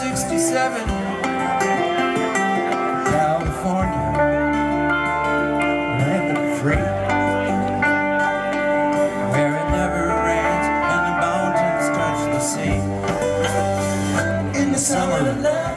1967, California, land of free, where it never rains and the mountains touch the sea. In the summer of love.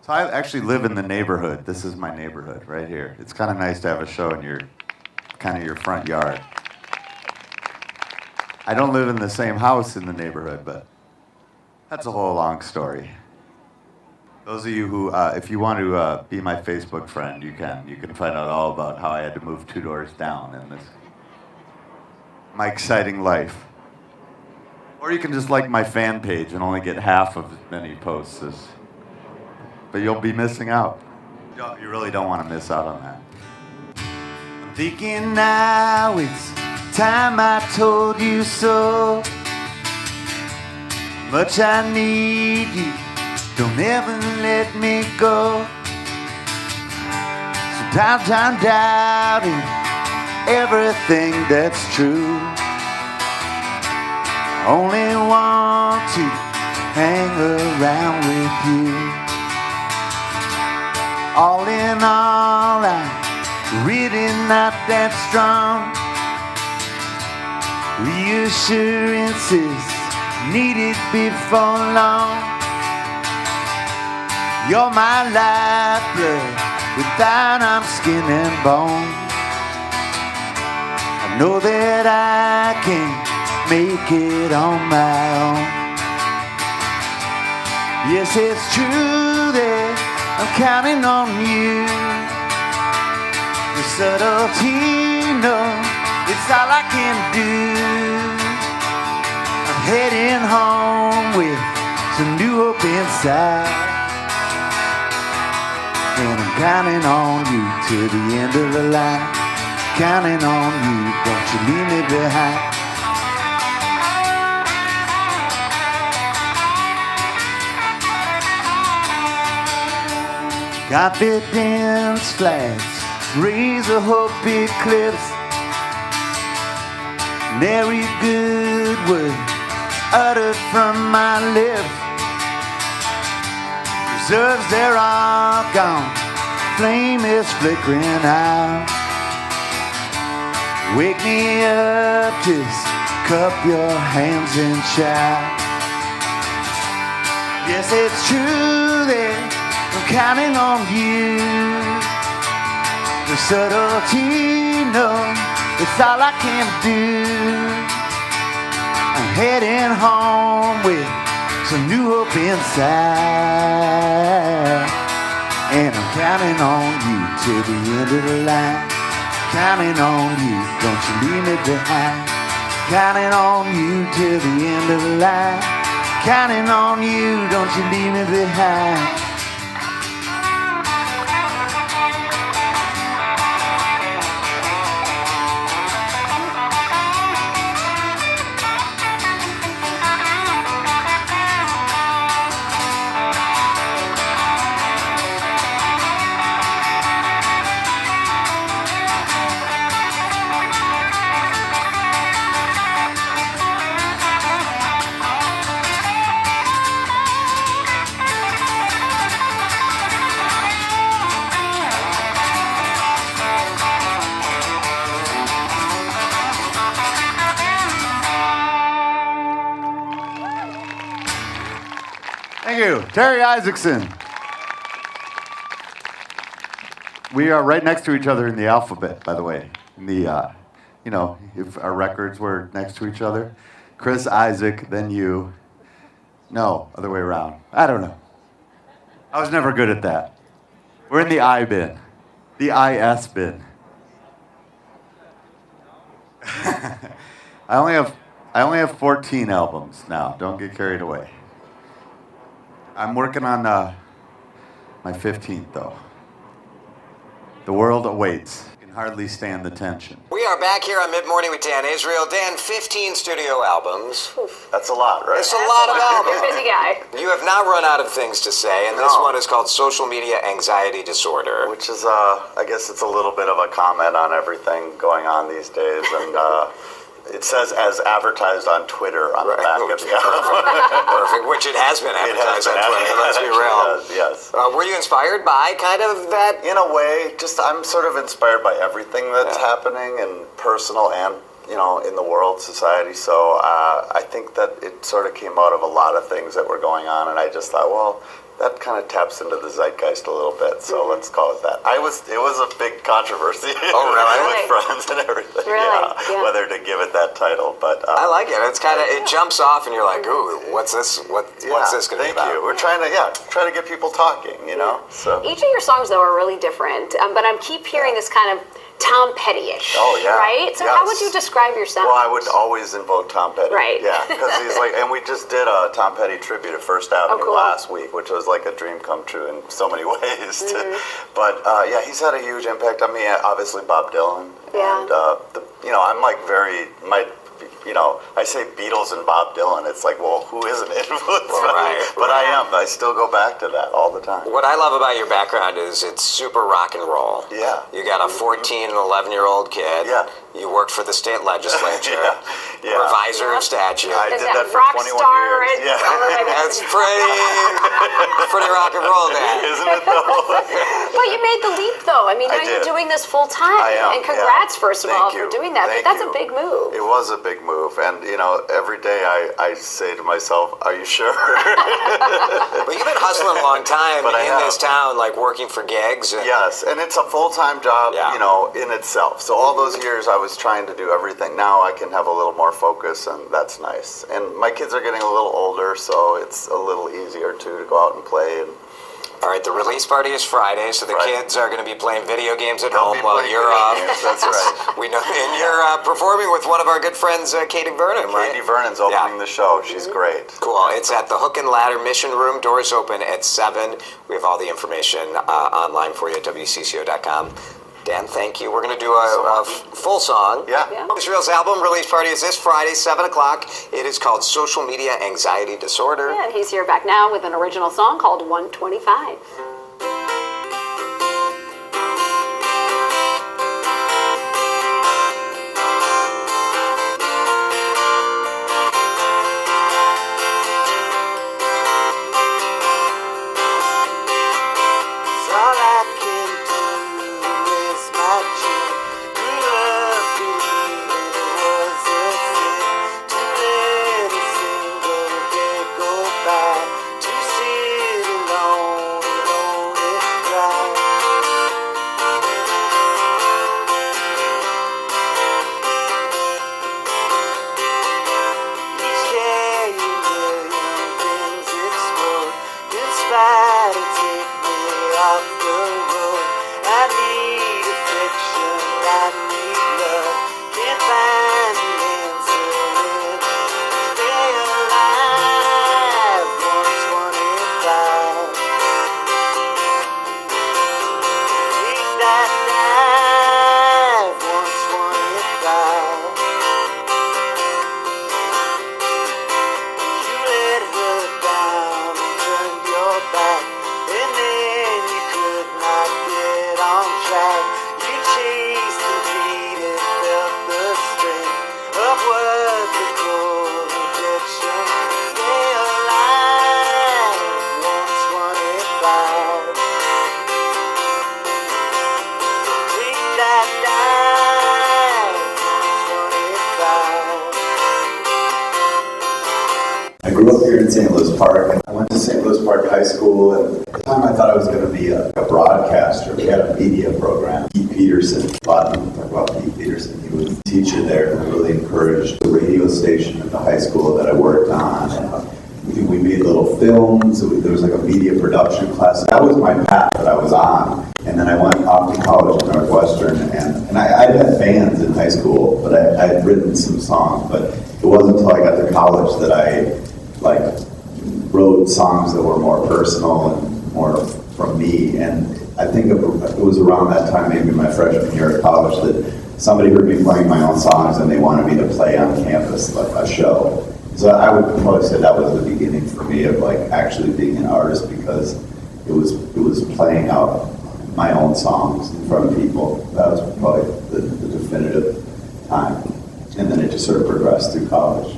So I actually live in the neighborhood. This is my neighborhood right here. It's kind of nice to have a show in your front yard. I don't live in the same house in the neighborhood, but that's a whole long story. Those of you who, if you want to be my Facebook friend, you can. You can find out all about how I had to move 2 doors down in my exciting life. Or you can just like my fan page and only get half of as many posts as. But you'll be missing out. You really don't want to miss out on that. I'm thinking now it's time I told you so. Much I need you, don't ever let me go. Sometimes I'm doubting everything that's true. Only want to hang around with you. All in all, I'm really not that strong. Reassurances needed before long. You're my lifeblood, without I'm skin and bone. I know that I can make it on my own. Yes, it's true that I'm counting on you. The subtlety, no, it's all I can do. I'm heading home with some new hope inside, and I'm counting on you till the end of the line. Counting on you, don't you leave me behind. Confidence flags, raise a hope eclipse. And every good word uttered from my lips reserves, they're all gone, flame is flickering out. Wake me up, just cup your hands and shout. Yes, it's true that I'm counting on you. The subtlety, no, it's all I can do. I'm heading home with some new hope inside, and I'm counting on you till the end of the line. Counting on you, don't you leave me behind. Counting on you till the end of the line. Counting on you, don't you leave me behind. Thank you, Terry Isaacson. We are right next to each other in the alphabet, by the way. In the, if our records were next to each other. Chris, Isaac, then you. No, other way around. I don't know. I was never good at that. We're in the I bin. The IS bin. I only have 14 albums now. Don't get carried away. I'm working on my 15th though. The world awaits. I can hardly stand the tension. We are back here on Mid Morning with Dan Israel. Dan, 15 studio albums. That's a lot, right? It's a lot of albums. You're a busy guy. You have not run out of things to say, and this one is called Social Media Anxiety Disorder. Which is, I guess it's a little bit of a comment on everything going on these days, and it says as advertised on Twitter on the back of the album. Perfect, which it has been advertised on Twitter, let's be real. Yes. Were you inspired by kind of that? In a way, just I'm sort of inspired by everything that's happening, and personal and in the world, society. So I think that it sort of came out of a lot of things that were going on, and I just thought, well, that kind of taps into the zeitgeist a little bit, so let's call it that. It was a big controversy with friends and everything. Really? Yeah. Whether to give it that title, but I like it. It's kind of it jumps off, and you're like, ooh, what's this? What's this going to be about? Thank you. We're trying to get people talking, So Each of your songs, though, are really different, but I keep hearing this kind of Tom Petty-ish. Oh, yeah. Right? So how would you describe your sound? Well, I would always invoke Tom Petty. Right. Yeah, because he's like, and we just did a Tom Petty tribute at First Avenue cool. last week, which was like a dream come true in so many ways. But he's had a huge impact on me. Obviously, Bob Dylan. Yeah. And I'm like I say Beatles and Bob Dylan. It's like, well, who isn't influenced? But I am. I still go back to that all the time. What I love about your background is it's super rock and roll. Yeah. You got a 14 and 11-year-old kid. Yeah. You worked for the state legislature. Yeah. Reviser of statute. I Is did that for rock 21 star years. and- Yeah. That's pretty rock and roll, Dan. Isn't it though? But you made the leap, though. I mean, I now you're did. doing this full time. I am, And congrats, first of all, Thank you. for doing that. Thank but that's you. a big move. It was a big move, and every day I say to myself, "Are you sure?" But you've been hustling a long time But I in have. this town, like working for gigs. And Yes, and it's a full-time job, Yeah. in itself. So all those years I was trying to do everything. Now I can have a little more focus, and that's nice. And my kids are getting a little older, so it's a little easier too to go out and play. And All right, the release party is Friday, so the Right. kids are going to be playing video games at They'll home be while playing you're video off. games, that's right. We know, and you're performing with one of our good friends, Katie Vernon, right? Katie Vernon's opening the show. She's great. Cool. It's at the Hook and Ladder Mission Room. Doors open at 7. We have all the information online for you at WCCO.com. Dan, thank you. We're going to do a full song. Yeah. Israel's album release party is this Friday, 7 o'clock. It is called Social Media Anxiety Disorder. Yeah, and he's here back now with an original song called 125. All I can do is my dream. Grew up believing it was a sin to let a single day go by, to sit alone and only cry. Each day a million things explode, conspire to take me off the road. I need affection, I need love, can't find the answer in stay alive. 125. Take that dive. 125. You let her down and turned your back, and then you could not get on track. You chased the beat and felt the strength of what they call rejection. Stay alive. 125. Take that dive. 125. I grew up here in St. Louis Park, and I went to St. Louis Park High School, and at the time I thought I was going to be a broadcaster. We had a media program. Pete Peterson, a lot of people talk about Pete Peterson. He was a teacher there and really encouraged the radio station at the high school that I worked on. And we made little films. There was like a media production class. That was my path that I was on. And then I went off to college at Northwestern, and I'd had bands in high school, but I had written some songs. But it wasn't until I got to college that I wrote songs that were more personal and more from me. And I think it was around that time, maybe my freshman year at college, that somebody heard me playing my own songs and they wanted me to play on campus like a show. So I would probably say that was the beginning for me of actually being an artist, because it was playing out my own songs in front of people. That was probably the definitive time. And then it just sort of progressed through college.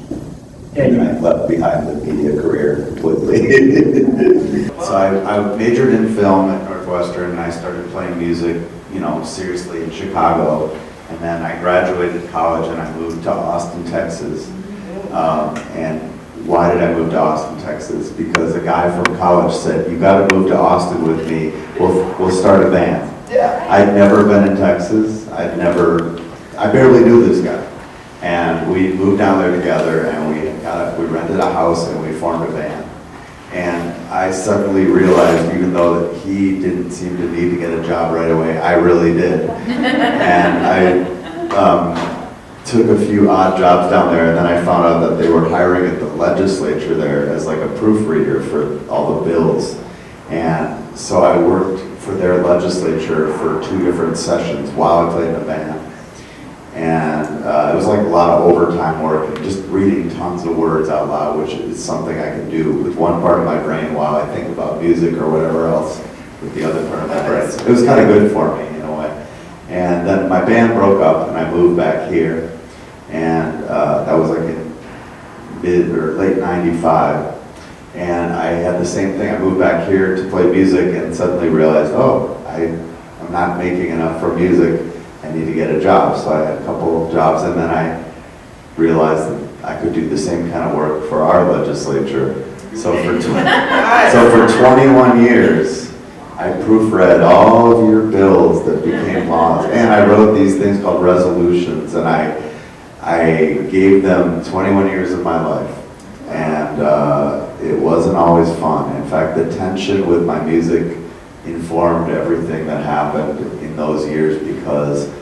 And then I left behind the media career completely. So I majored in film at Northwestern, and I started playing music, seriously in Chicago. And then I graduated college and I moved to Austin, Texas. And why did I move to Austin, Texas? Because a guy from college said, "You got to move to Austin with me. We'll start a band." Yeah. I'd never been in Texas. I barely knew this guy. And we moved down there together, and we rented a house and we formed a band. And I suddenly realized, even though that he didn't seem to need to get a job right away, I really did. And I took a few odd jobs down there, and then I found out that they were hiring at the legislature there as like a proofreader for all the bills. And so I worked for their legislature for 2 different sessions while I played in a band. And it was like a lot of overtime work and just reading tons of words out loud, which is something I can do with one part of my brain while I think about music or whatever else with the other part of my brain. So it was kind of good for me in a way. And then my band broke up and I moved back here. And that was like in late 95. And I had the same thing. I moved back here to play music and suddenly realized, I'm not making enough for music. I need to get a job. So I had a couple of jobs, and then I realized that I could do the same kind of work for our legislature. So for 21 years, I proofread all of your bills that became laws. And I wrote these things called resolutions, and I gave them 21 years of my life. And it wasn't always fun. In fact, the tension with my music informed everything that happened in those years, because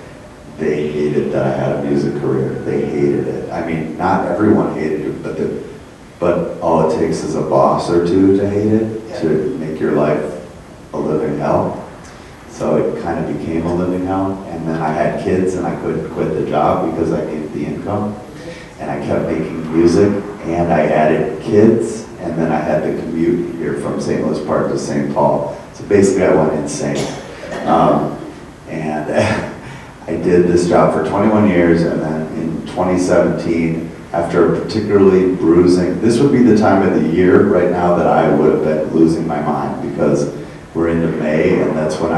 they hated that I had a music career. They hated it. I mean, not everyone hated it, but all it takes is a boss or two to hate it, to make your life a living hell. So it kind of became a living hell. And then I had kids and I couldn't quit the job because I needed the income. And I kept making music, and I added kids, and then I had to commute here from St. Louis Park to St. Paul. So basically I went insane. And I did this job for 21 years, and then in 2017, after a particularly bruising, this would be the time of the year right now that I would have been losing my mind, because we're into May, and that's when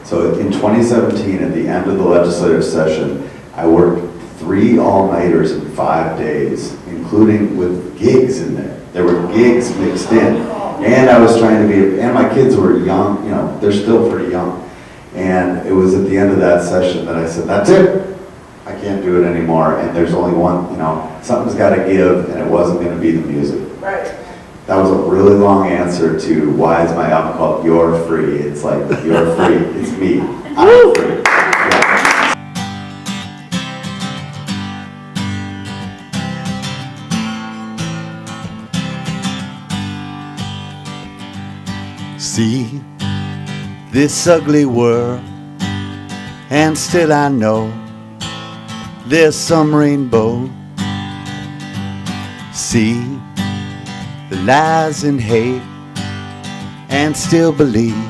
so in 2017, at the end of the legislative session, I worked 3 all-nighters in 5 days, including with gigs in there. There were gigs mixed in. And I was trying to be, and my kids were young, they're still pretty young. And it was at the end of that session that I said, that's it. I can't do it anymore. And there's only one, something's got to give, and it wasn't going to be the music. Right. That was a really long answer to why is my album called You're Free. It's like, you're free. It's me. I'm free. Yeah. See this ugly world, and still I know there's some rainbow. See the lies and hate, and still believe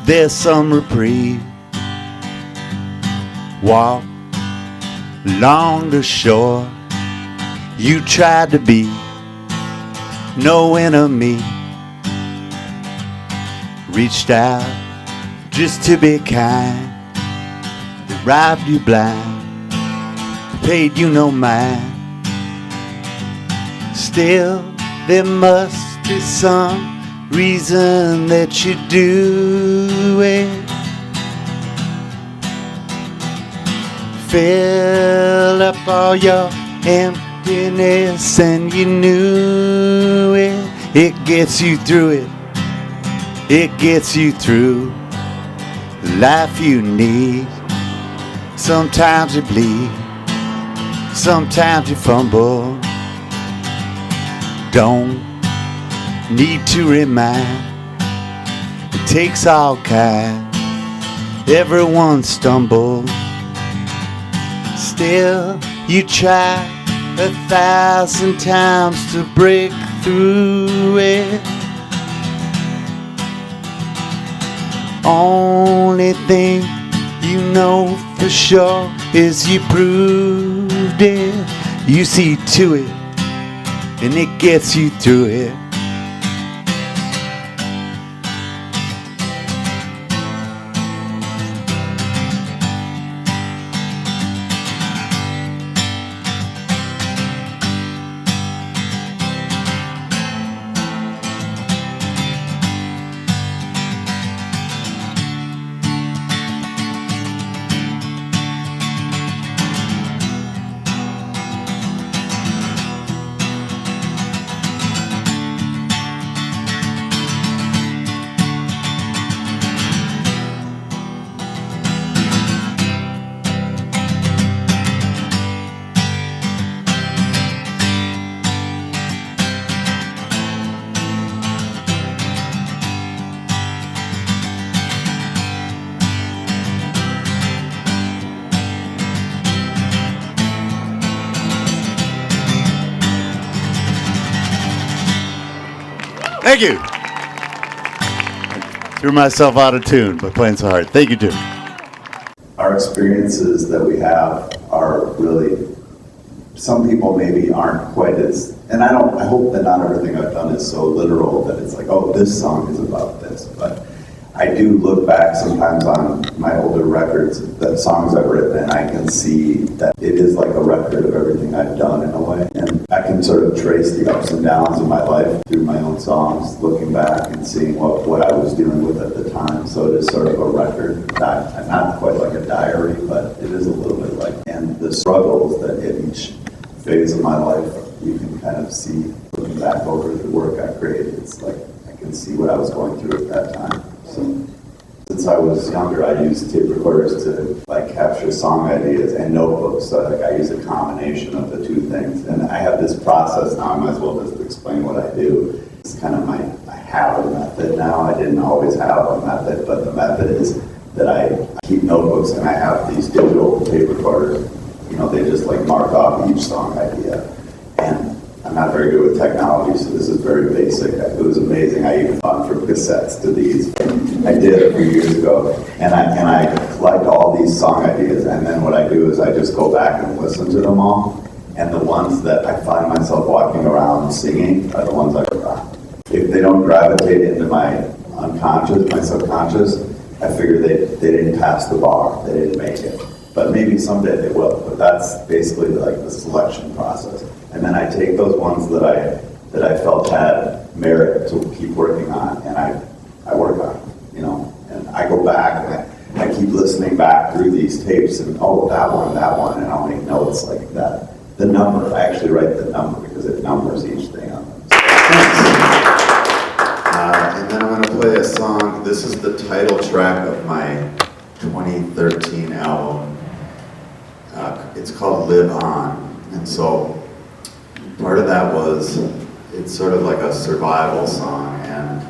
there's some reprieve. Walk along the shore, you tried to be no enemy. Reached out just to be kind. They robbed you blind, paid you no mind. Still, there must there's some reason that you do it. Fill up all your emptiness and you knew it. It gets you through it. It gets you through the life you need. Sometimes you bleed. Sometimes you fumble. Don't need to remind. It takes all kinds. Everyone stumbles. Still, you try 1,000 times to break through it. Only thing you know for sure is you proved it. You see to it, and it gets you through it. Thank you. Threw myself out of tune by playing so hard. Thank you, Jim. Our experiences that we have are really, some people maybe aren't quite as, and I hope that not everything I've done is so literal that it's like, oh, this song is about this, but I do look back sometimes on my older records, the songs I've written, and I can see that it is like a record of everything I've done in a way. And I can sort of trace the ups and downs of my life through my own songs, looking back and seeing what I was dealing with at the time. So it is sort of a record, not quite like a diary, but it is a little bit like, and the struggles that hit each phase of my life, you can kind of see, looking back over the work I created. It's like, I can see what I was going through at that time. So, since I was younger, I used tape recorders to like capture song ideas and notebooks. So like I use a combination of the two things. And I have this process now. I might as well just explain what I do. It's kind of I have a method now. I didn't always have a method, but the method is that I keep notebooks and I have these digital tape recorders. You know, they just like mark off each song idea. And I'm not very good with technology, so this is very basic. It was amazing. I even gone from cassettes to these. I did a few years ago, and I collect all these song ideas, and then what I do is I just go back and listen to them all, and the ones that I find myself walking around singing are the ones I forgot. If they don't gravitate into my unconscious, my subconscious, I figure they didn't pass the bar, they didn't make it. But maybe someday they will, but that's basically like the selection process. And then I take those ones that I felt had merit to keep working on, and I work on, you know. And I go back and I keep listening back through these tapes, and oh, that one, and I'll make notes like that. The number, I actually write the number because it numbers each thing on them. And then I'm going to play a song. This is the title track of my 2013 album. It's called Live On, and so part of that was, it's sort of like a survival song, and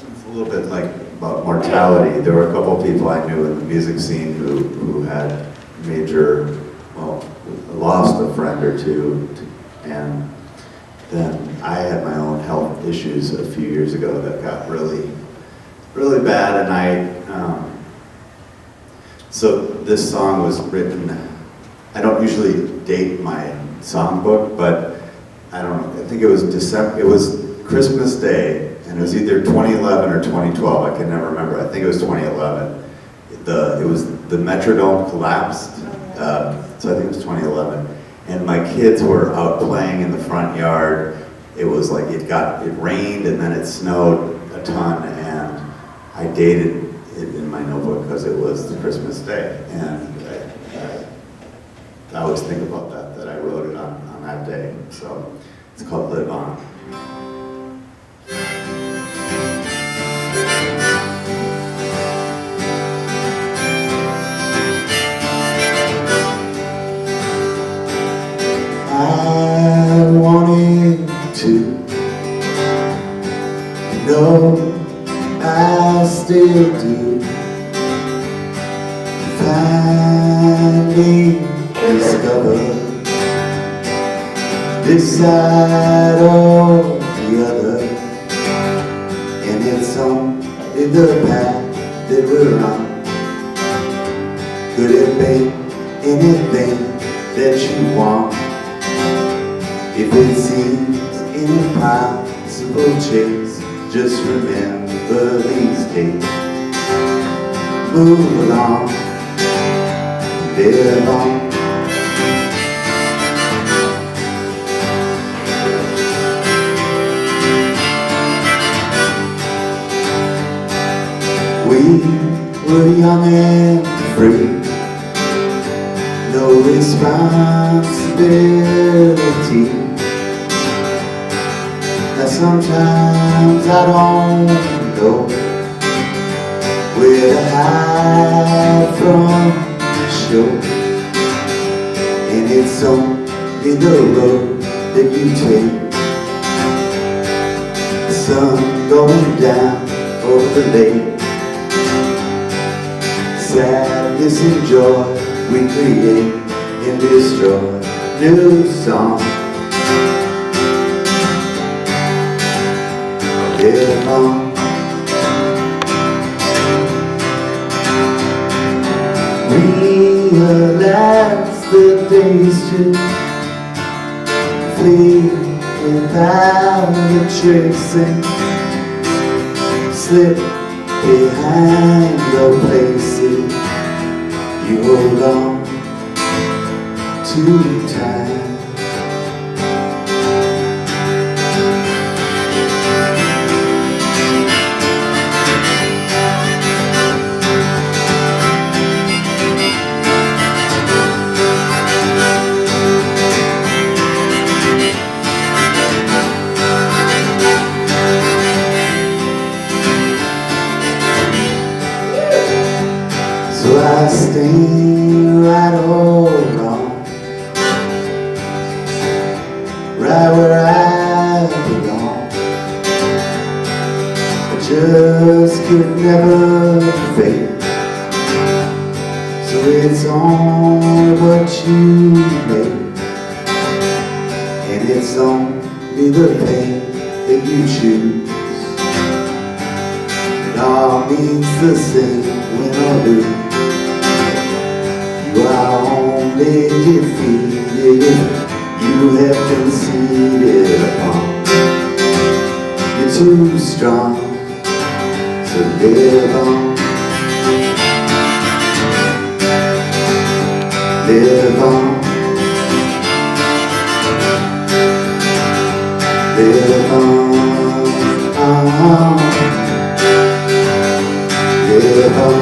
it's a little bit like about mortality. There were a couple of people I knew in the music scene who had lost a friend or two, and then I had my own health issues a few years ago that got really, really bad, and so this song was written, I don't usually date my songbook, but I don't know, I think it was December, it was Christmas Day, and it was either 2011 or 2012, I can never remember, I think it was 2011. It was the Metrodome collapsed, so I think it was 2011. And my kids were out playing in the front yard, it was like it rained and then it snowed a ton, and I dated it in my notebook because it was the Christmas day, and I always think about that I wrote it on that day. So it's called Live On. I wanted to know, I still do, finally discover this side or the other, and it's only the path that we're on. Could it be anything that you want? If it seems an impossible chase, just remember these days. Move along, live on. We were young and free, no responsibility. Now sometimes I don't know where to hide from the show, and it's only the road that you take. The sun going down over the lake, sadness and joy we create and destroy. New song. Live on. Realize the days to flee without a tracing, slip behind the places you hold on to time. So I stand right or wrong, right where I belong. I just could never fake, so it's only what you make, and it's only the pain that you choose. It all means the same when I lose. You are only defeated if you have conceded upon. You're too strong, so live on. Live on. Live on. Live on.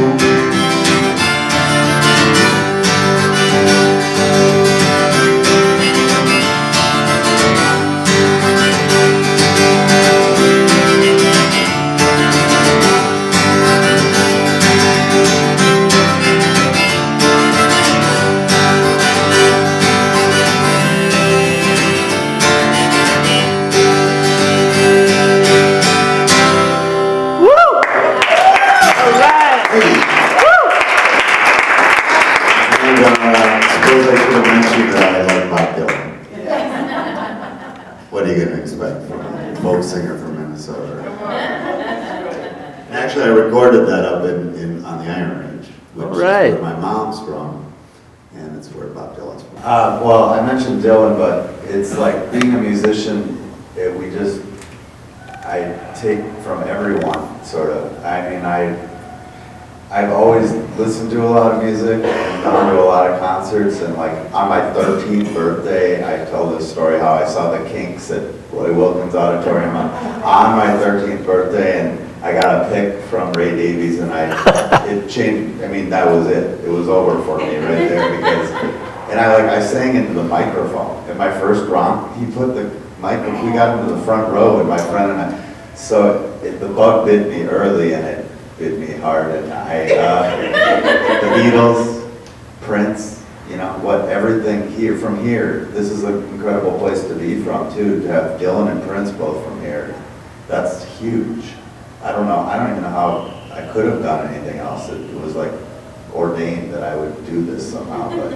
Suppose I should have mentioned that I like Bob Dylan. What are you going to expect from a folk singer from Minnesota? And actually, I recorded that up on the Iron Range, which is where my mom's from, and it's where Bob Dylan's from. Well, I mentioned Dylan, but it's like being a musician, I take from everyone, sort of. I mean, I I've always listened to a lot of music and gone to a lot of concerts, and like on my 13th birthday, I tell this story how I saw the Kinks at Roy Wilkins Auditorium on my 13th birthday, and I got a pick from Ray Davies, and it changed. I mean, that was it. It was over for me right there because, and I sang into the microphone. At my first romp, he put the mic. We got into the front row, and my friend and I. So the bug bit me early, and it bit me hard. And the Beatles, Prince, you know what? Everything here from here. This is an incredible place to be from too. To have Dylan and Prince both from here, that's huge. I don't even know how I could have done anything else. It was like ordained that I would do this somehow. But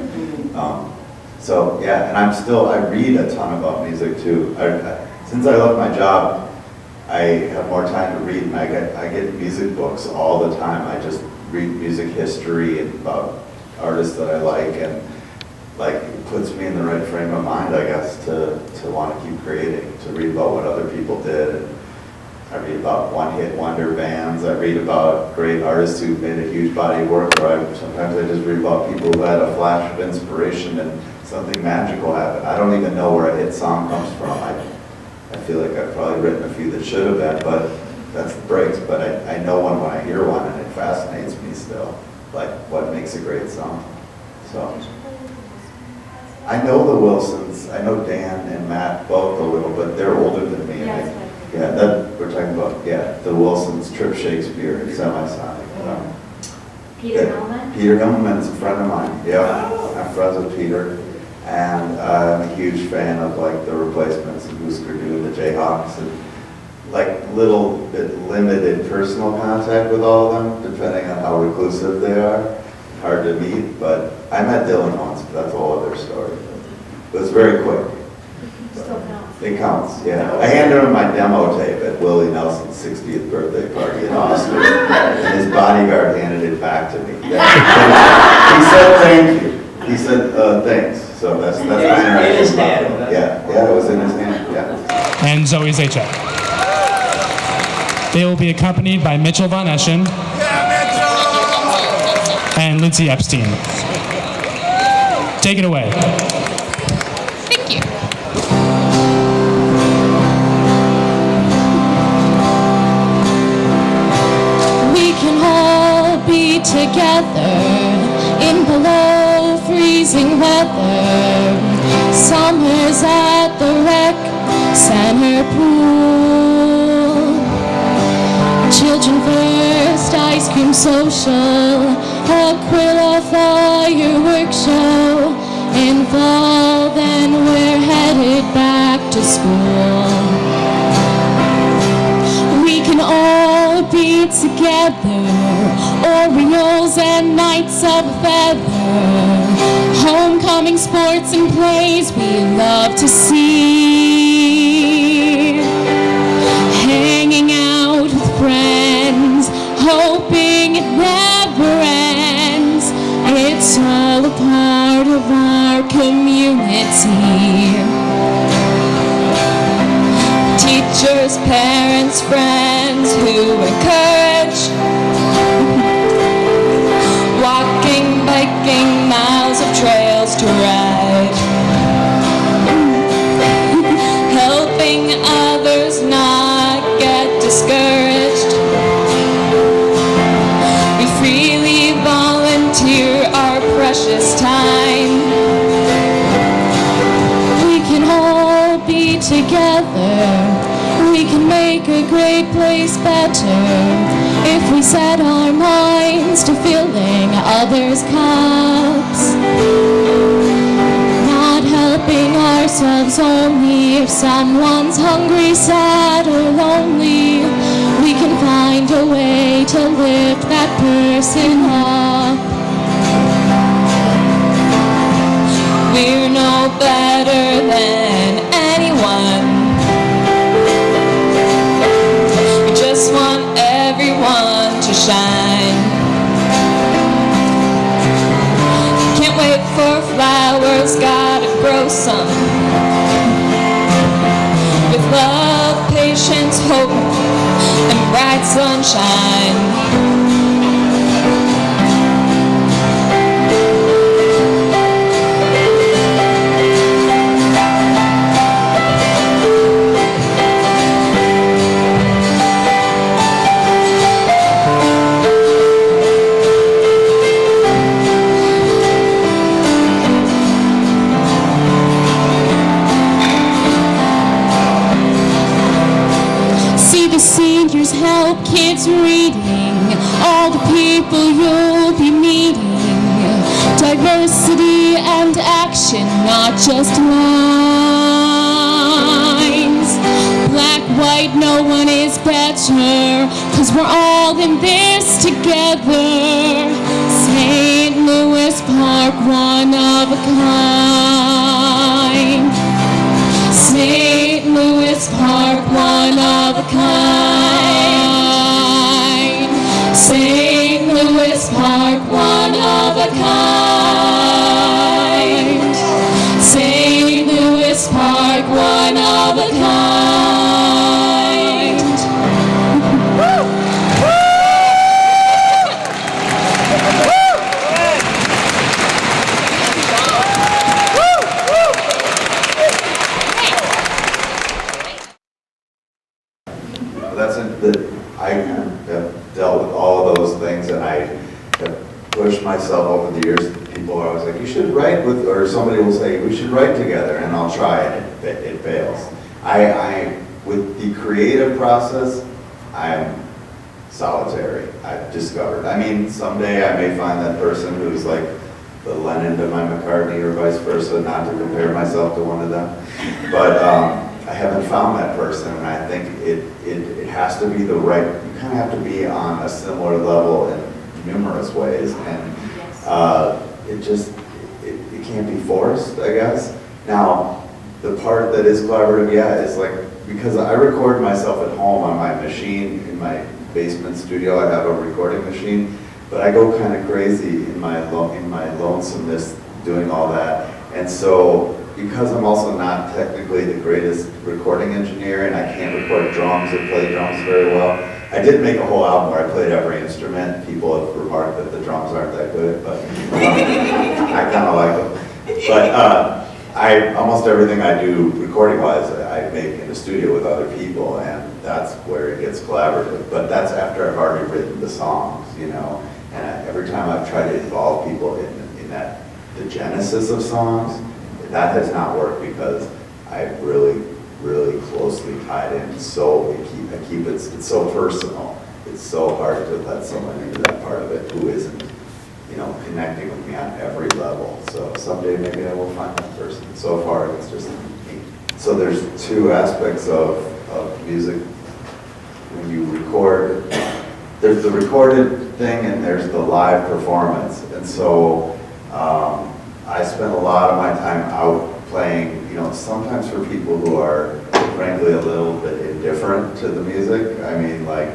so yeah, and I read a ton about music too. Since I left my job, I have more time to read, and I get music books all the time. I just read music history and about artists that I like, and like it puts me in the right frame of mind, I guess, to want to keep creating, to read about what other people did. And I read about one-hit wonder bands. I read about great artists who've made a huge body of work, or sometimes I just read about people who had a flash of inspiration and something magical happened. I don't even know where a hit song comes from. I feel like I've probably written a few that should have been, but that's the breaks. But I know one when I hear one, and it fascinates me still, like what makes a great song. So I know the Wilsons. I know Dan and Matt both a little, but they're older than me. Yeah, that we're talking about. Yeah, the Wilsons, Trip Shakespeare, Semisonic. Peter Hillman? Peter Hillman is a friend of mine. Yeah, I'm friends with Peter, and I'm a huge fan of like the Replacements and Husker Du and the Jayhawks, and like little bit limited personal contact with all of them, depending on how reclusive they are. Hard to meet, but I met Dylan once, but that's a whole other story. It was very quick. Still counts. It counts, yeah. I handed him my demo tape at Willie Nelson's 60th birthday party in Austin, and his bodyguard handed it back to me. He said thank you. He said thanks. So that's in his hand. Yeah, it was in his hand. Yeah. And Zoe Zajac. They will be accompanied by Mitchell Von Eschen and Lindsay Epstein. Take it away. Thank you. We can all be together in below freezing weather. Summer's at the rec center pool. Children first, ice cream social, Aquila fireworks show. In fall, then we're headed back to school. We can all be together, Orioles and Knights of Feather. Homecoming sports and plays we love to see. Hanging out with friends, hoping it never ends. It's all a part of our community. Teachers, parents, friends who encourage. Walking, biking, miles of trails to ride. Helping others not get discouraged. We freely volunteer our precious time. We can all be together. We can make a great place better if we set our minds to filling others' cups. Not helping ourselves only if someone's hungry, sad, or lonely. We can find a way to lift that person up. We're no better than anyone. We just want everyone to shine. Can't wait for flowers, gotta grow some. With love, patience, hope, and bright sunshine. action, not just lines. Black, white, no one is better, 'cause we're all in this together. St. Louis Park, one of a kind. St. Louis Park, one of a kind. St. Louis Park, one of a kind. St. Louis Park, one of a kind. That's it. I have dealt with all of those things, and I have pushed myself over the years. People are always like, you should write with, or somebody will say, we should write together, and I'll try it. It fails. With the creative process, I'm solitary, I've discovered. I mean, someday I may find that person who's like the Lennon to my McCartney or vice versa, not to compare myself to one of them. But I haven't found that person, and I think it has to be the right, you kind of have to be on a similar level in numerous ways, and it can't be forced, I guess. Now, the part that is collaborative, yeah, is like, because I record myself at home on my machine, in my basement studio, I have a recording machine, but I go kind of crazy in my lonesomeness doing all that, and so, because I'm also not technically the greatest recording engineer and I can't record drums or play drums very well, I did make a whole album where I played every instrument. People have remarked that the drums aren't that good, but I kind of like them. But almost everything I do recording-wise, I make in the studio with other people, and that's where it gets collaborative. But that's after I've already written the songs, you know. And every time I've tried to involve people in that, the genesis of songs, that has not worked because I've really closely tied in. So it's so personal. It's so hard to let someone into that part of it who isn't, you know, connecting with me on every level. So someday maybe I will find that person. So far it's just me. So there's two aspects of music when you record. There's the recorded thing and there's the live performance. And so I spend a lot of my time out playing, you know, sometimes for people who are frankly a little bit indifferent to the music. I mean, like,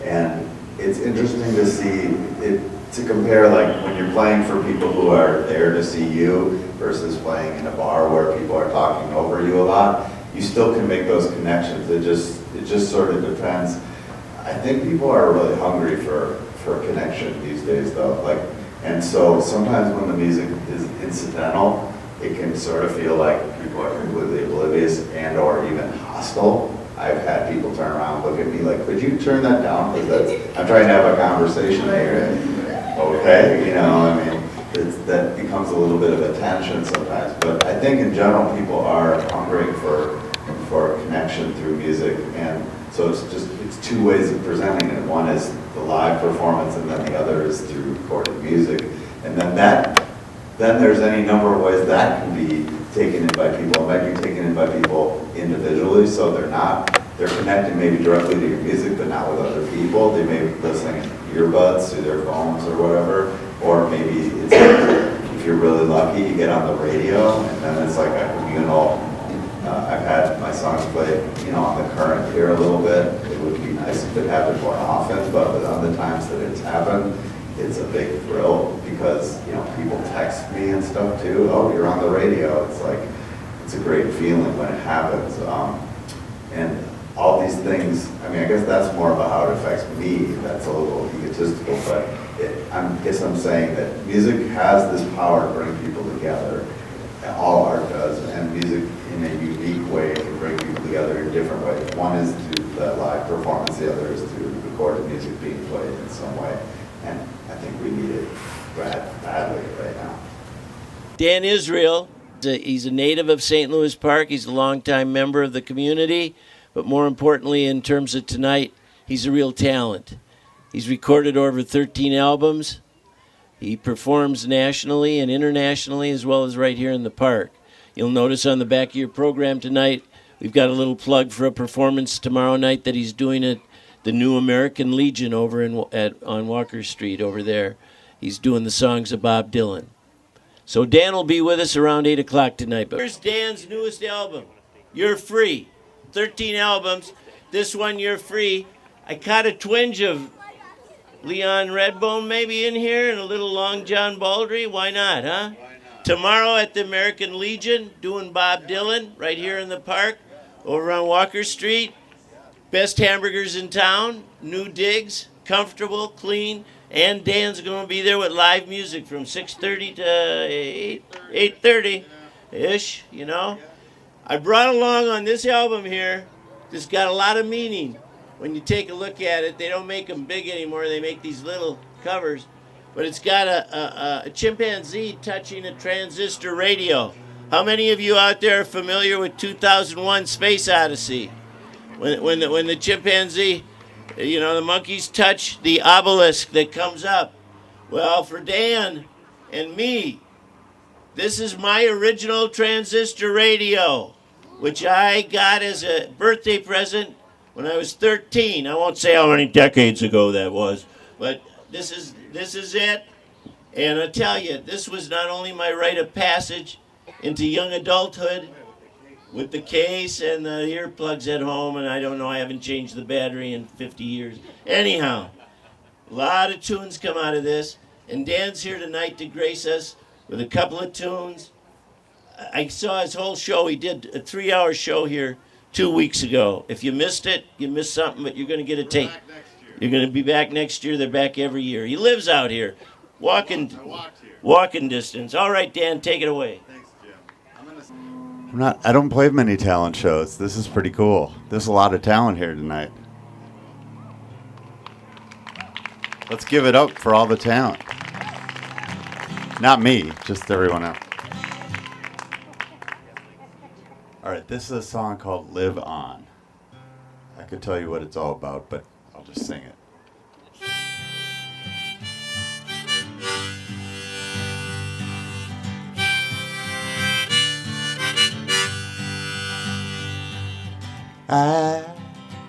and it's interesting to see it, to compare, like, when you're playing for people who are there to see you versus playing in a bar where people are talking over you a lot. You still can make those connections. It just sort of depends. I think people are really hungry for connection these days, though. Like, and so sometimes when the music is incidental, it can sort of feel like people are completely oblivious and or even hostile. I've had people turn around and look at me like, could you turn that down? Because I'm trying to have a conversation here. Okay, you know, I mean, that becomes a little bit of a tension sometimes. But I think in general, people are hungering for connection through music. And so it's two ways of presenting it. One is the live performance, and then the other is through recorded music. And then there's any number of ways that can be taken in by people. It might be taken in by people individually, so they're connected maybe directly to your music, but not with other people. They may be listening in earbuds through their phones or whatever, or maybe it's if you're really lucky, you get on the radio, and then it's like a communal. I've had my songs played, you know, on the current here a little bit. It would be nice if it happened more often, but with other times that it's happened, it's a big thrill because, you know, people text me and stuff too. Oh, you're on the radio. It's like, it's a great feeling when it happens. And all these things, I mean, I guess that's more about how it affects me. That's a little egotistical, but I guess I'm saying that music has this power to bring people together. All art does, and music in a unique way can bring people together in different ways. One is through the live performance, the other is through recorded music being played in some way. And I think we need it badly right now. Dan Israel, he's a native of St. Louis Park. He's a longtime member of the community. But more importantly, in terms of tonight, he's a real talent. He's recorded over 13 albums. He performs nationally and internationally as well as right here in the park. You'll notice on the back of your program tonight, we've got a little plug for a performance tomorrow night that he's doing at the New American Legion over on Walker Street over there. He's doing the songs of Bob Dylan. So Dan will be with us around 8 o'clock tonight. But here's Dan's newest album, You're Free. 13 albums. This one, You're Free. I caught a twinge of Leon Redbone maybe in here and a little Long John Baldry. Why not, huh? Tomorrow at the American Legion, doing Bob Dylan right here in the park over on Walker Street. Best hamburgers in town, new digs, comfortable, clean, and Dan's going to be there with live music from 6:30 to 8:30-ish, you know. I brought along on this album here, this got a lot of meaning. When you take a look at it, they don't make them big anymore. They make these little covers. But it's got a chimpanzee touching a transistor radio. How many of you out there are familiar with 2001 Space Odyssey? When the chimpanzee, you know, the monkeys touch the obelisk that comes up. Well, for Dan and me, this is my original transistor radio, which I got as a birthday present when I was 13. I won't say how many decades ago that was, but this is it. And I tell you, this was not only my rite of passage into young adulthood with the case and the earplugs at home, and I don't know, I haven't changed the battery in 50 years. Anyhow, a lot of tunes come out of this, and Dan's here tonight to grace us with a couple of tunes. I saw his whole show. He did a 3-hour show here 2 weeks ago. If you missed it, you missed something, but you're going to get a tape. You're going to be back next year. They're back every year. He lives out here, walking distance. All right, Dan, take it away. I don't play many talent shows. This is pretty cool. There's a lot of talent here tonight. Let's give it up for all the talent. Not me, just everyone else. All right, this is a song called Live On. I could tell you what it's all about, but I'll just sing it. I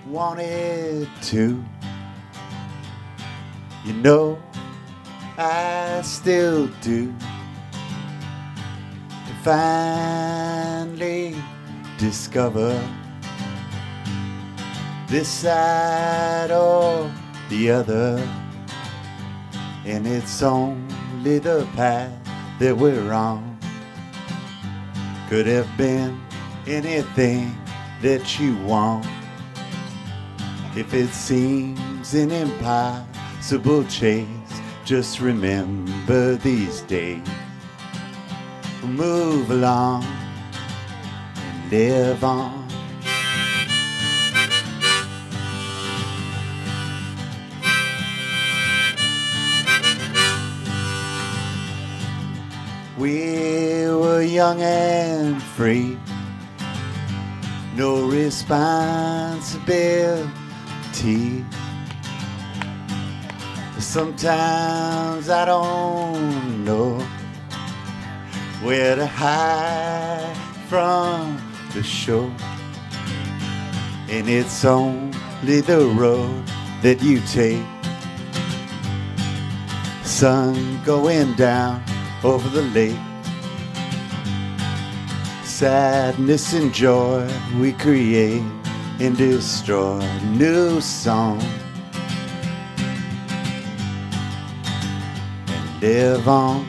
wanted to, you know, I still do, to finally discover this side or the other, and it's only the path that we're on. Could have been anything that you want. If it seems an impossible chase, just remember these days. Move along and live on. We were young and free, no responsibility. Sometimes I don't know where to hide from the shore, and it's only the road that you take. Sun going down over the lake, sadness and joy we create and destroy. New song and live on.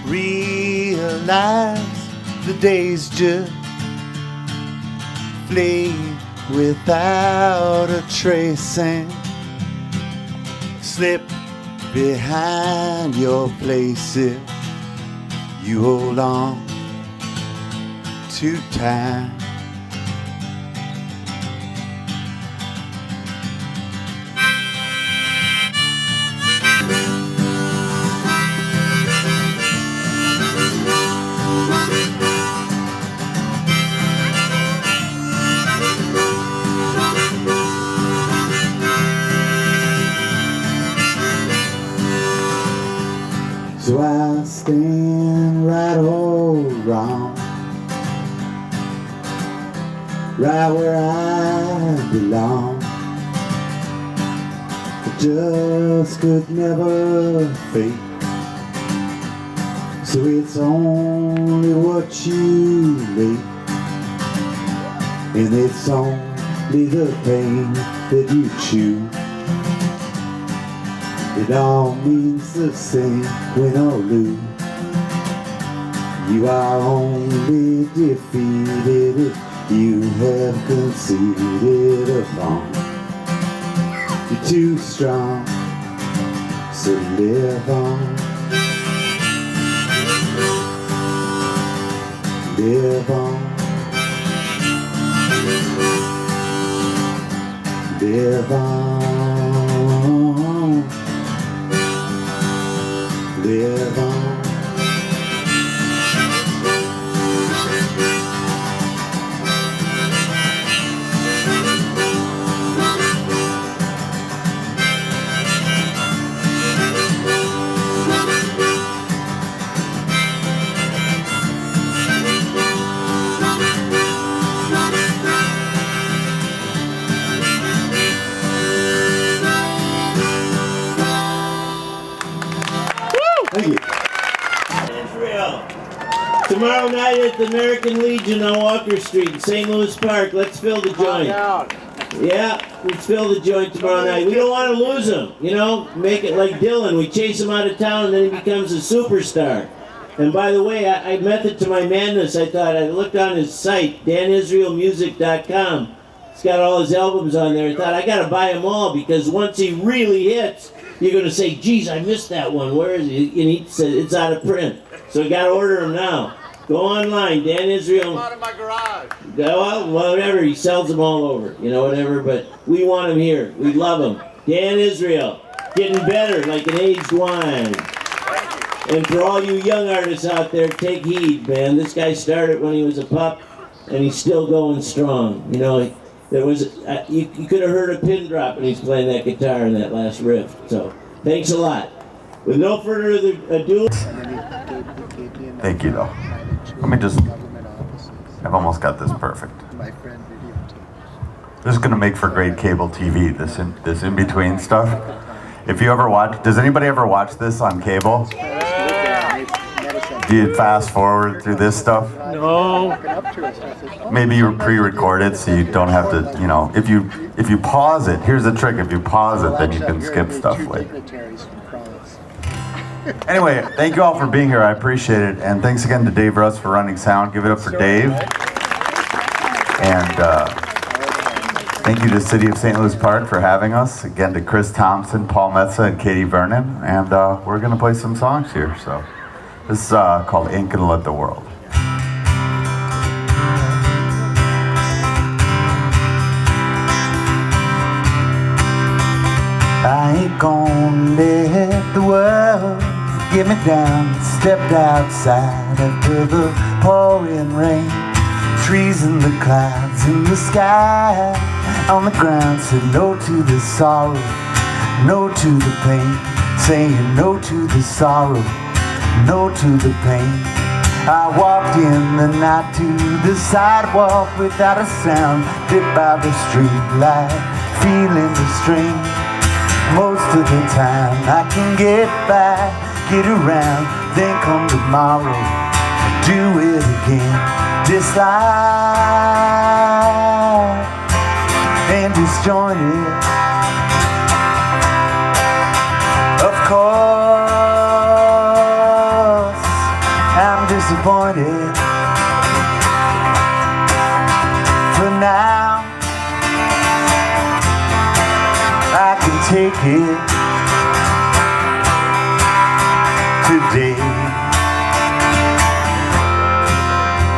Realize the days just flee without a trace and slip behind your place if you hold on to time. So I stand right or wrong, right where I belong. The just could never fake, so it's only what you make, and it's only the pain that you choose. It all means the same, win or lose. You are only defeated if you have conceded upon. You're too strong, so live on. Live on. Live on. Live on. Thank you. Israel. Tomorrow night at the American Legion on Walker Street in St. Louis Park. Let's fill the joint. Yeah, let's fill the joint tomorrow night. We don't want to lose him, you know, make it like Dylan. We chase him out of town and then he becomes a superstar. And by the way, I method to my madness, I thought, I looked on his site, danisraelmusic.com. It's got all his albums on there. I thought, I got to buy them all because once he really hits, you're going to say, geez, I missed that one. Where is it? And he said, it's out of print. So you got to order them now. Go online, Dan Israel. Out of my garage. Well, whatever. He sells them all over, you know, whatever. But we want him here. We love him. Dan Israel, getting better like an aged wine. And for all you young artists out there, take heed, man. This guy started when he was a pup, and he's still going strong. You know, there was you could have heard a pin drop when he's playing that guitar in that last riff. So, thanks a lot. With no further ado. Thank you, though. Let me just, I've almost got this perfect. This is going to make for great cable TV, this in-between stuff. If you ever watch, does anybody ever watch this on cable? Do you fast forward through this stuff? No. Maybe you pre-recorded so you don't have to, you know, if you pause it, here's the trick, if you pause it, then you can skip stuff later. Anyway, thank you all for being here. I appreciate it. And thanks again to Dave Russ for running sound. Give it up for Dave. And thank you to the City of St. Louis Park for having us. Again to Chris Thompson, Paul Metza, and Katie Vernon. And we're going to play some songs here. So this is called Ain't Gonna Let the World. I ain't gonna let the world get me down. Stepped outside after the pouring rain. Trees in the clouds in the sky. On the ground said no to the sorrow, no to the pain. Saying no to the sorrow, no to the pain. I walked in the night to the sidewalk without a sound. Lit by the street light, feeling the strain. Most of the time I can get by, get around, then come tomorrow, do it again. This life and disjointed. Of course, I'm disappointed. For now, I can take it today.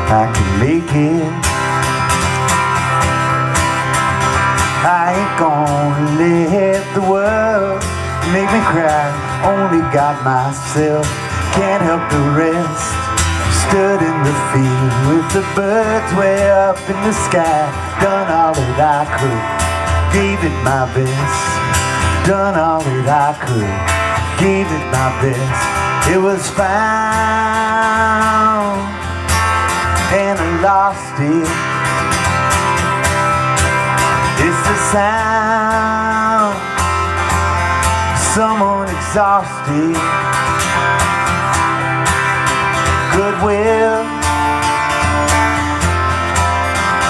I can make it. I ain't gonna let the world make me cry. Only got myself, can't help the rest. Stood in the field with the birds way up in the sky. Done all that I could, gave it my best. Done all that I could, gave it my best. It was found and I lost it. It's the sound of someone exhausted. Goodwill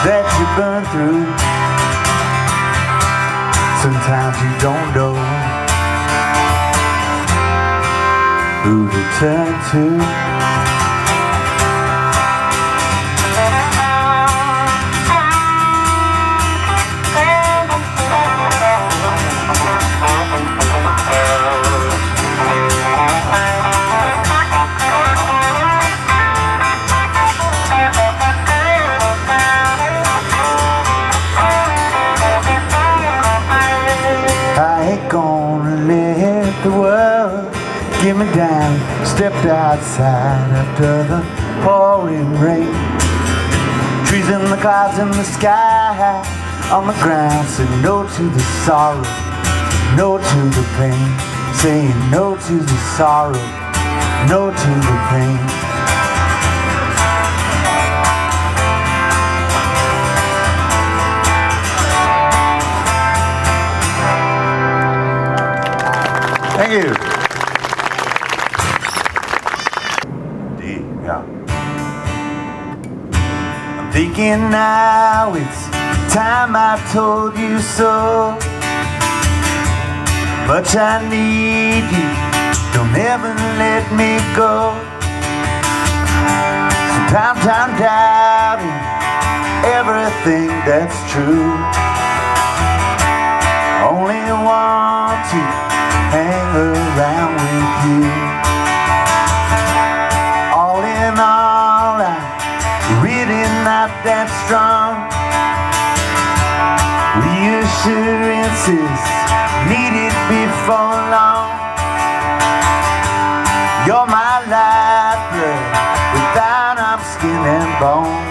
that you burn through. Sometimes you don't know who to turn to. I ain't gonna let the world get me down. Stepped outside after the pouring rain. Trees in the clouds in the sky, on the ground. Said no to the sorrow, no to the pain. Saying no to the sorrow, no to the pain. Thank you. Deep, yeah. I'm thinking now it's time I told you so. Much I need you, don't ever let me go. Sometimes I'm doubting everything that's true. Only want to hang around with you. All in all, I'm really not that strong. Reassurances needed before long. You're my lifeblood, without I'm skin and bone.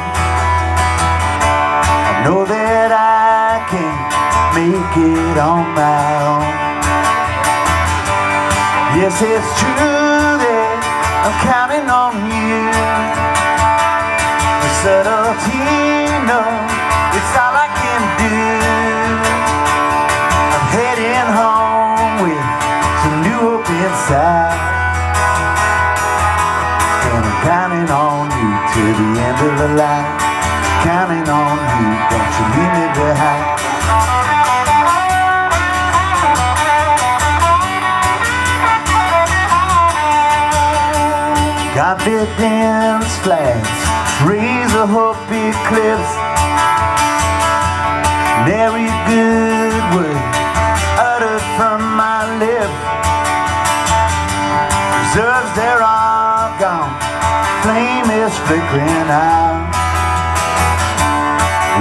I know that I can make it on my own. Yes, it's true that I'm counting on you. The subtlety, no, it's all I can do. I'm heading home with some new hope inside, and I'm counting on you till the end of the line. Counting on you, don't you leave me behind. Confidence flags, raise a hope eclipse. And every good word uttered from my lips. Reserves, they're all gone, flame is flickering out.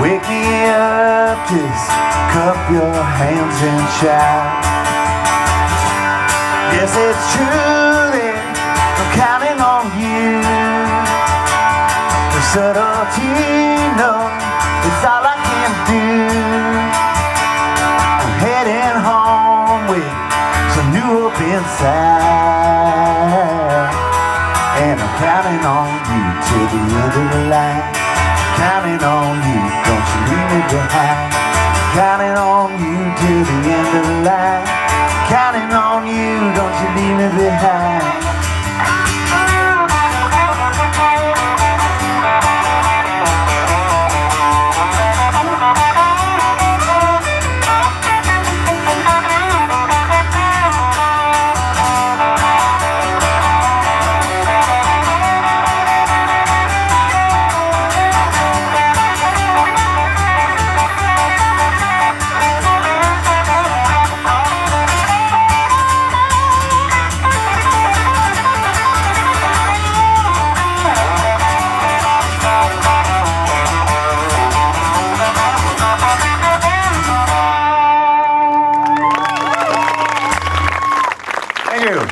Wake me up, just cup your hands and shout. Yes, it's true that I'm counting on you. The subtlety, no, it's all I can do. I'm heading home with some new hope inside, and I'm counting on you till the end of the line. Counting on you, don't you leave me behind. Counting on you till the end of the line. Counting on you, don't you leave me behind.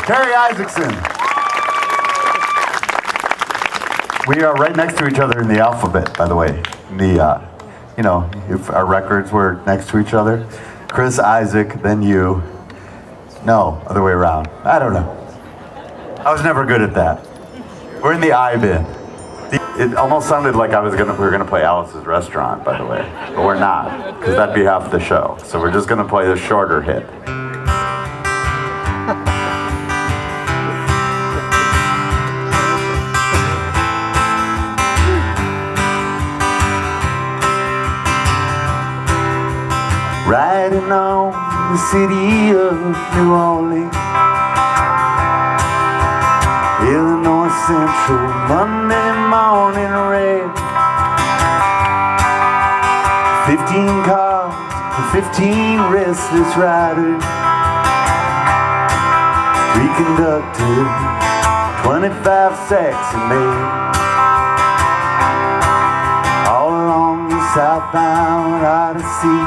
Terry Isaacson. We are right next to each other in the alphabet, by the way. If our records were next to each other. Chris Isaac, then you. No, other way around. I don't know. I was never good at that. We're in the I bin. It almost sounded like we were gonna play Alice's Restaurant, by the way, but we're not, because that'd be half the show. So we're just gonna play the shorter hit. Riding on the city of New Orleans, Illinois Central, Monday morning rain. 15 cars and 15 restless riders, 3 conductors, 25 sacks of mail. All along the southbound Odyssey,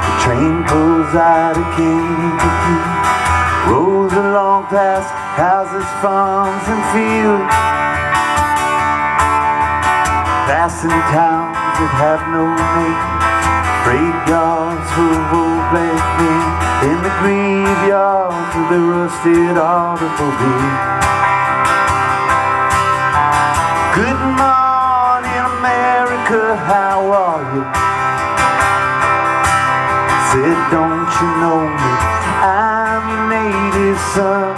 the train pulls out of Kankakee, rolls along past houses, farms, and fields, passing towns that have no name, freight yards full of old black men, in the graveyards of the rusted automobiles. Good morning, America, how are you? Said, don't you know me? I'm your native son.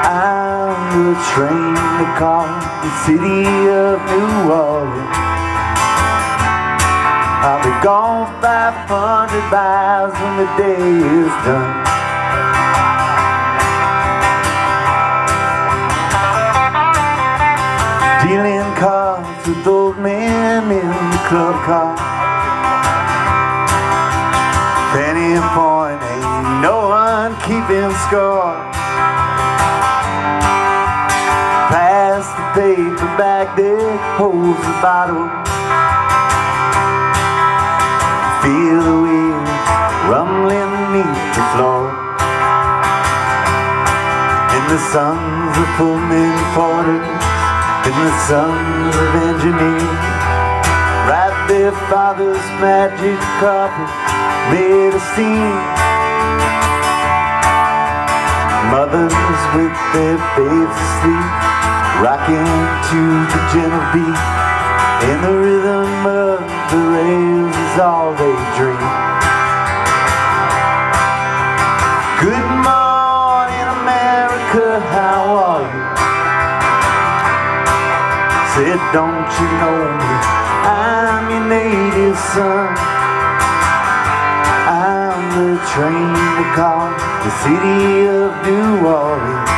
I'm the train that calls the city of New Orleans. I'll be gone 500 miles when the day is done. Dealing cards with old men in the club car. Penny point, ain't no one keeping score. Pass the paper back there, holds the bottle. Feel the wheels rumbling beneath the floor. And the sons of Pullman porters and the sons of engineers ride their father's magic carpet made of steam. Mothers with their babes asleep, rocking to the gentle beat, and the rhythm of the rails is all they dream. Good morning, America, how are you? Said, don't you know me? I'm your native son. I'm the train that calls the city of New Orleans.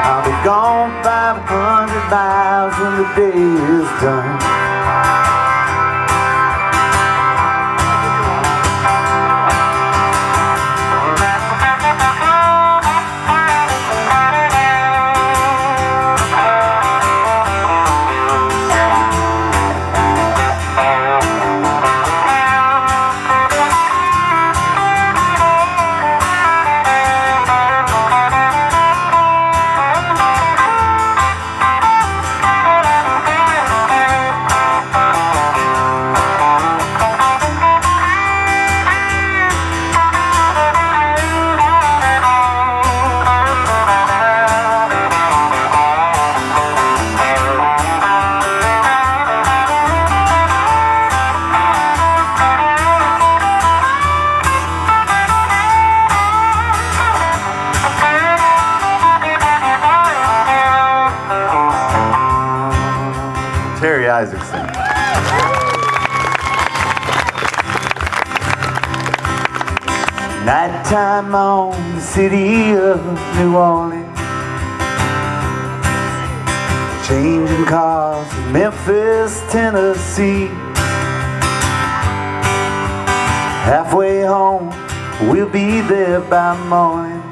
I'll be gone 500 miles when the day is done. Terry Isaacson. Nighttime on the city of New Orleans, changing cars in Memphis, Tennessee. Halfway home, we'll be there by morning.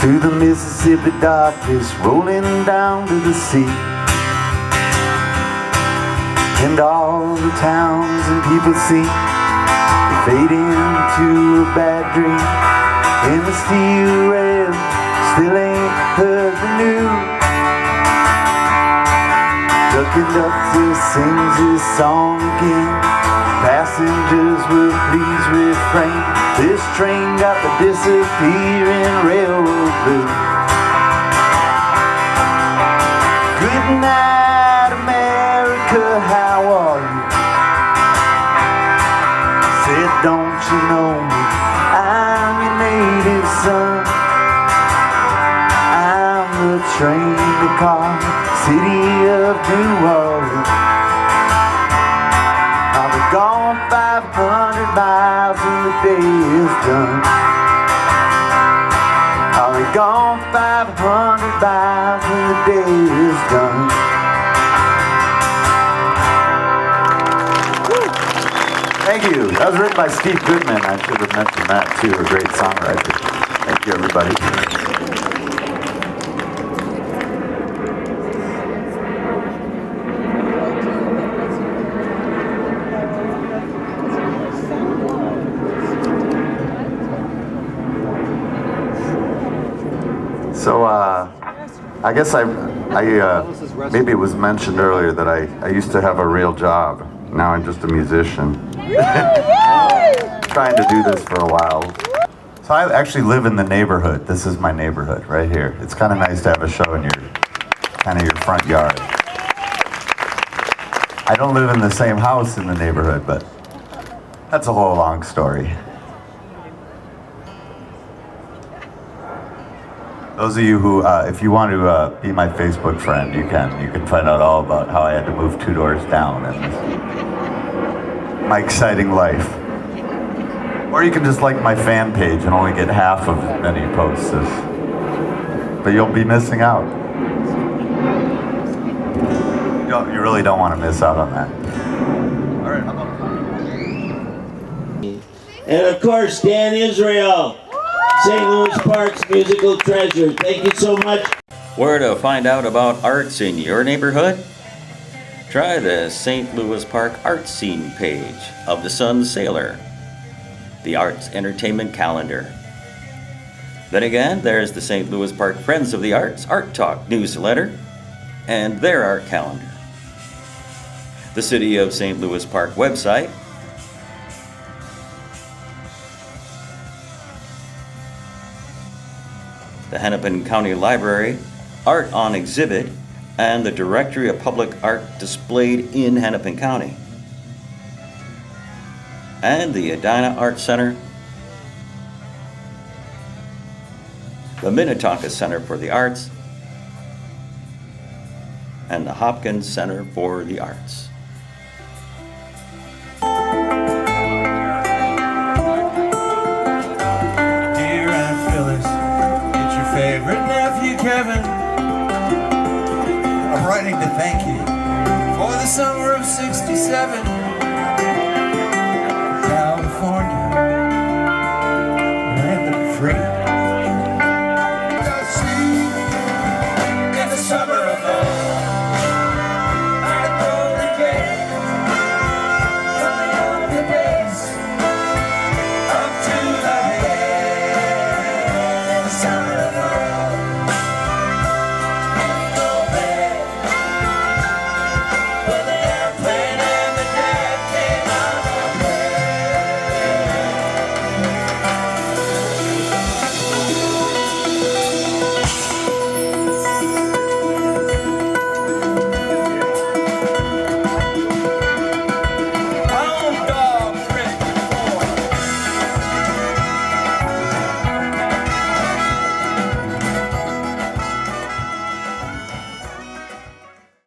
Through the Mississippi darkness, rolling down to the sea. And all the towns and people seem to fade into a bad dream. And the steel rail still ain't heard the news. Ducking up to sings his song again, past passengers will please refrain. This train got the disappearing railroad blues. Good night, America, how are you? Said, don't you know me? I'm your native son. I'm the train that called city of New Orleans. I'll be gone 500 miles and the day is done. I'll be gone 500 miles and the day is done. Thank you. That was written by Steve Goodman. I should have mentioned that too. A great songwriter. Thank you, everybody. So, I guess maybe it was mentioned earlier that I used to have a real job. Now I'm just a musician. Trying to do this for a while. So I actually live in the neighborhood. This is my neighborhood right here. It's kind of nice to have a show in your front yard. I don't live in the same house in the neighborhood, but that's a whole long story. Those of you who, if you want to be my Facebook friend, you can find out all about how I had to move 2 doors down and my exciting life. Or you can just like my fan page and only get half of many posts. But you'll be missing out. You really don't want to miss out on that. All right, how about And of course, Dan Israel, St. Louis Park's musical treasure. Thank you so much. Where to find out about arts in your neighborhood? Try the St. Louis Park Art Scene page of the Sun Sailor, the Arts Entertainment Calendar. Then again, there's the St. Louis Park Friends of the Arts Art Talk newsletter and their art calendar. The City of St. Louis Park website, the Hennepin County Library, Art on Exhibit, and the Directory of Public Art displayed in Hennepin County. And the Edina Art Center, the Minnetonka Center for the Arts, and the Hopkins Center for the Arts. Dear Aunt Phyllis, it's your favorite nephew Kevin. I'm writing to thank you for the summer of '67.